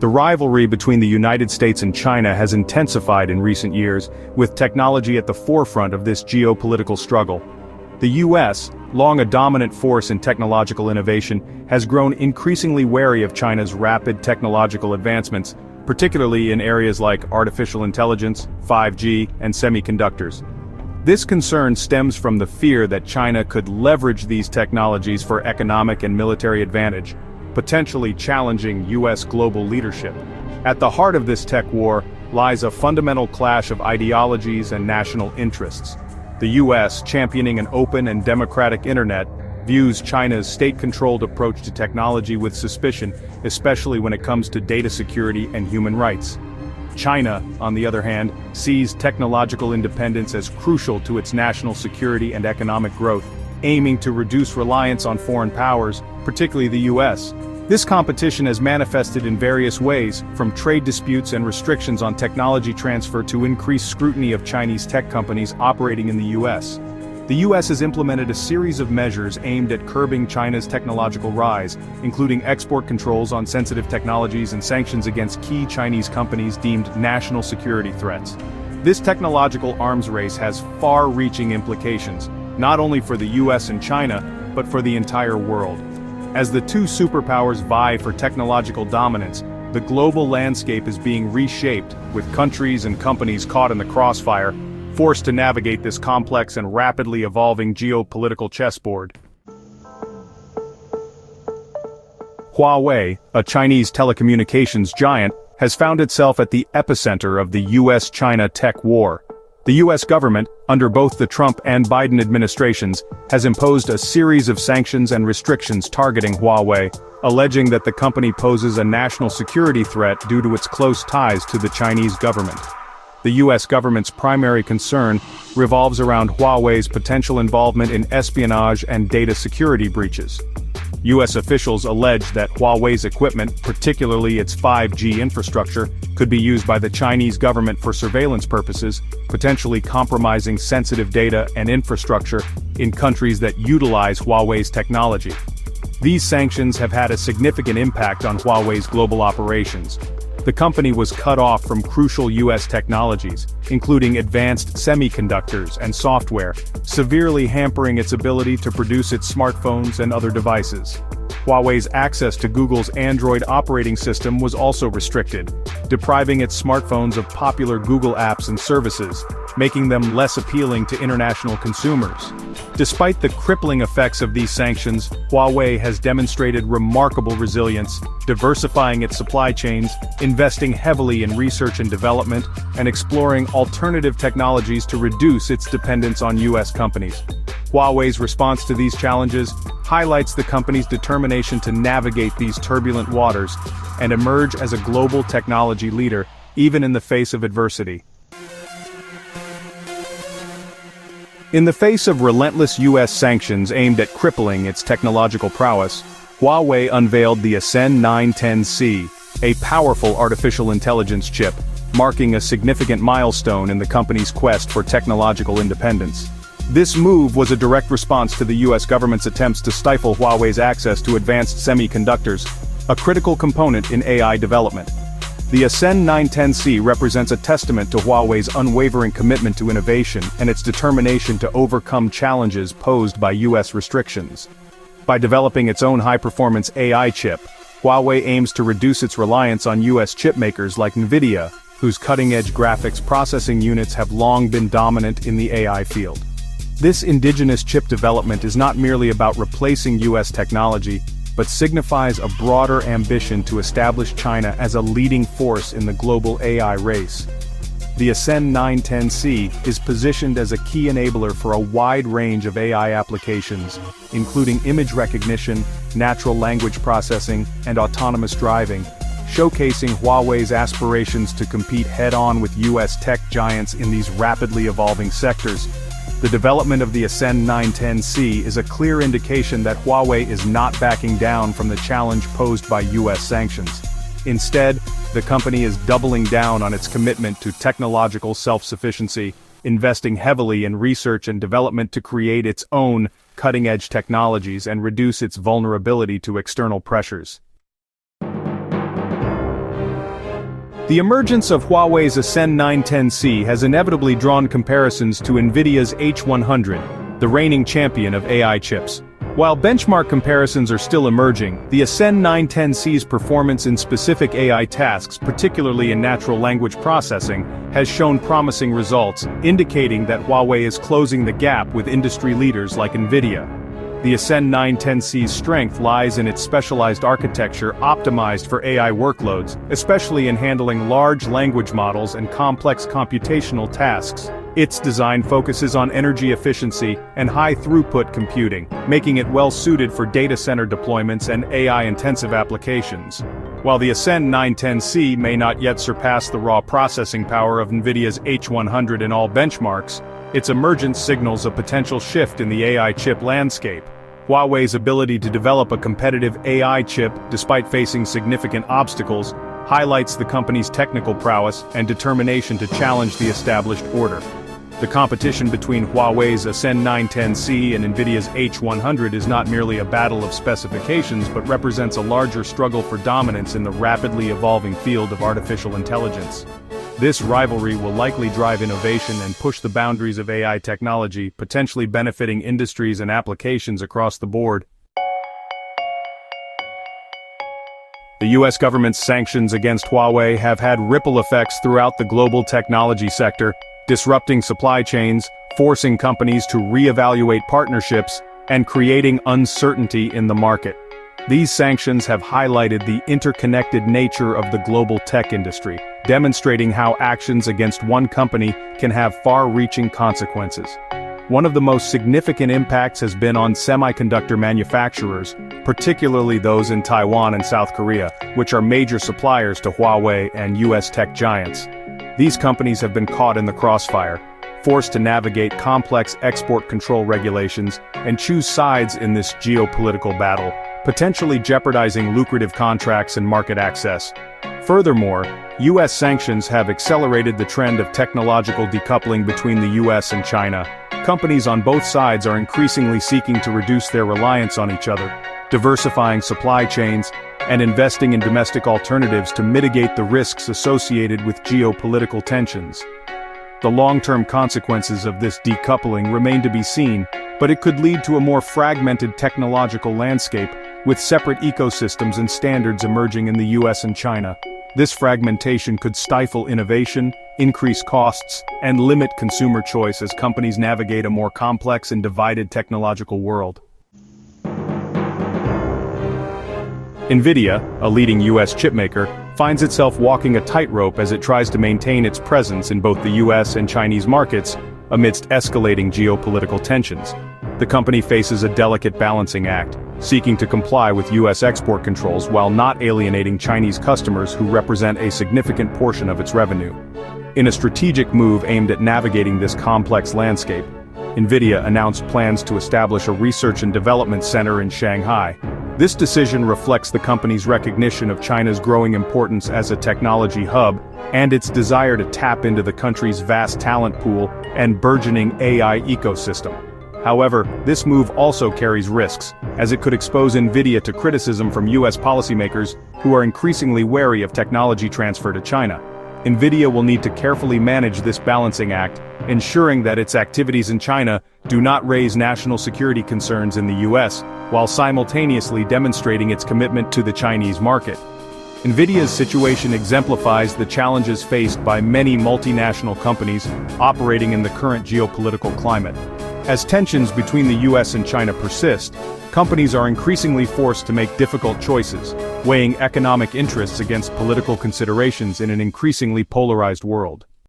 The rivalry between the United States and China has intensified in recent years, with technology at the forefront of this geopolitical struggle. The US, long a dominant force in technological innovation, has grown increasingly wary of China's rapid technological advancements, particularly in areas like artificial intelligence, 5G, and semiconductors. This concern stems from the fear that China could leverage these technologies for economic and military advantage, potentially challenging US global leadership. At the heart of this tech war lies a fundamental clash of ideologies and national interests. The US, championing an open and democratic internet, views China's state-controlled approach to technology with suspicion, especially when it comes to data security and human rights. China, on the other hand, sees technological independence as crucial to its national security and economic growth, aiming to reduce reliance on foreign powers, particularly the US. This competition has manifested in various ways, from trade disputes and restrictions on technology transfer to increased scrutiny of Chinese tech companies operating in the US. The US has implemented a series of measures aimed at curbing China's technological rise, including export controls on sensitive technologies and sanctions against key Chinese companies deemed national security threats. This technological arms race has far-reaching implications, not only for the US and China, but for the entire world. As the two superpowers vie for technological dominance, the global landscape is being reshaped, with countries and companies caught in the crossfire, forced to navigate this complex and rapidly evolving geopolitical chessboard. Huawei, a Chinese telecommunications giant, has found itself at the epicenter of the US-China tech war. The US government, under both the Trump and Biden administrations, has imposed a series of sanctions and restrictions targeting Huawei, alleging that the company poses a national security threat due to its close ties to the Chinese government. The US government's primary concern revolves around Huawei's potential involvement in espionage and data security breaches. US officials allege that Huawei's equipment, particularly its 5G infrastructure, could be used by the Chinese government for surveillance purposes, potentially compromising sensitive data and infrastructure in countries that utilize Huawei's technology. These sanctions have had a significant impact on Huawei's global operations. The company was cut off from crucial US technologies, including advanced semiconductors and software, severely hampering its ability to produce its smartphones and other devices. Huawei's access to Google's Android operating system was also restricted, depriving its smartphones of popular Google apps and services, making them less appealing to international consumers. Despite the crippling effects of these sanctions, Huawei has demonstrated remarkable resilience, diversifying its supply chains, investing heavily in research and development, and exploring alternative technologies to reduce its dependence on US companies. Huawei's response to these challenges highlights the company's determination to navigate these turbulent waters and emerge as a global technology leader, even in the face of adversity. In the face of relentless US sanctions aimed at crippling its technological prowess, Huawei unveiled the Ascend 910C, a powerful artificial intelligence chip, marking a significant milestone in the company's quest for technological independence. This move was a direct response to the US government's attempts to stifle Huawei's access to advanced semiconductors, a critical component in AI development. The Ascend 910C represents a testament to Huawei's unwavering commitment to innovation and its determination to overcome challenges posed by US restrictions. By developing its own high-performance AI chip, Huawei aims to reduce its reliance on US chipmakers like Nvidia, whose cutting-edge graphics processing units have long been dominant in the AI field. This indigenous chip development is not merely about replacing US technology, but signifies a broader ambition to establish China as a leading force in the global AI race. The Ascend 910C is positioned as a key enabler for a wide range of AI applications, including image recognition, natural language processing, and autonomous driving, showcasing Huawei's aspirations to compete head-on with US tech giants in these rapidly evolving sectors. The development of the Ascend 910C is a clear indication that Huawei is not backing down from the challenge posed by US sanctions. Instead, the company is doubling down on its commitment to technological self-sufficiency, investing heavily in research and development to create its own cutting-edge technologies and reduce its vulnerability to external pressures. The emergence of Huawei's Ascend 910C has inevitably drawn comparisons to Nvidia's H100, the reigning champion of AI chips. While benchmark comparisons are still emerging, the Ascend 910C's performance in specific AI tasks, particularly in natural language processing, has shown promising results, indicating that Huawei is closing the gap with industry leaders like Nvidia. The Ascend 910C's strength lies in its specialized architecture optimized for AI workloads, especially in handling large language models and complex computational tasks. Its design focuses on energy efficiency and high-throughput computing, making it well-suited for data center deployments and AI-intensive applications. While the Ascend 910C may not yet surpass the raw processing power of Nvidia's H100 in all benchmarks, its emergence signals a potential shift in the AI chip landscape. Huawei's ability to develop a competitive AI chip despite facing significant obstacles highlights the company's technical prowess and determination to challenge the established order. The competition between Huawei's Ascend 910C and Nvidia's H100 is not merely a battle of specifications but represents a larger struggle for dominance in the rapidly evolving field of artificial intelligence. This rivalry will likely drive innovation and push the boundaries of AI technology, potentially benefiting industries and applications across the board. The US government's sanctions against Huawei have had ripple effects throughout the global technology sector, disrupting supply chains, forcing companies to reevaluate partnerships, and creating uncertainty in the market. These sanctions have highlighted the interconnected nature of the global tech industry, demonstrating how actions against one company can have far-reaching consequences. One of the most significant impacts has been on semiconductor manufacturers, particularly those in Taiwan and South Korea, which are major suppliers to Huawei and US tech giants. These companies have been caught in the crossfire, forced to navigate complex export control regulations, and choose sides in this geopolitical battle, potentially jeopardizing lucrative contracts and market access. Furthermore, US sanctions have accelerated the trend of technological decoupling between the US and China. Companies on both sides are increasingly seeking to reduce their reliance on each other, diversifying supply chains, and investing in domestic alternatives to mitigate the risks associated with geopolitical tensions. The long-term consequences of this decoupling remain to be seen, but it could lead to a more fragmented technological landscape, with separate ecosystems and standards emerging in the US and China. This fragmentation could stifle innovation, increase costs, and limit consumer choice as companies navigate a more complex and divided technological world. Nvidia, a leading US chipmaker, finds itself walking a tightrope as it tries to maintain its presence in both the US and Chinese markets amidst escalating geopolitical tensions. The company faces a delicate balancing act, seeking to comply with US export controls while not alienating Chinese customers who represent a significant portion of its revenue. In a strategic move aimed at navigating this complex landscape, Nvidia announced plans to establish a research and development center in Shanghai. This decision reflects the company's recognition of China's growing importance as a technology hub and its desire to tap into the country's vast talent pool and burgeoning AI ecosystem. However, this move also carries risks, as it could expose Nvidia to criticism from US policymakers who are increasingly wary of technology transfer to China. Nvidia will need to carefully manage this balancing act, ensuring that its activities in China do not raise national security concerns in the US, while simultaneously demonstrating its commitment to the Chinese market. Nvidia's situation exemplifies the challenges faced by many multinational companies operating in the current geopolitical climate. As tensions between the US and China persist, companies are increasingly forced to make difficult choices, weighing economic interests against political considerations in an increasingly polarized world.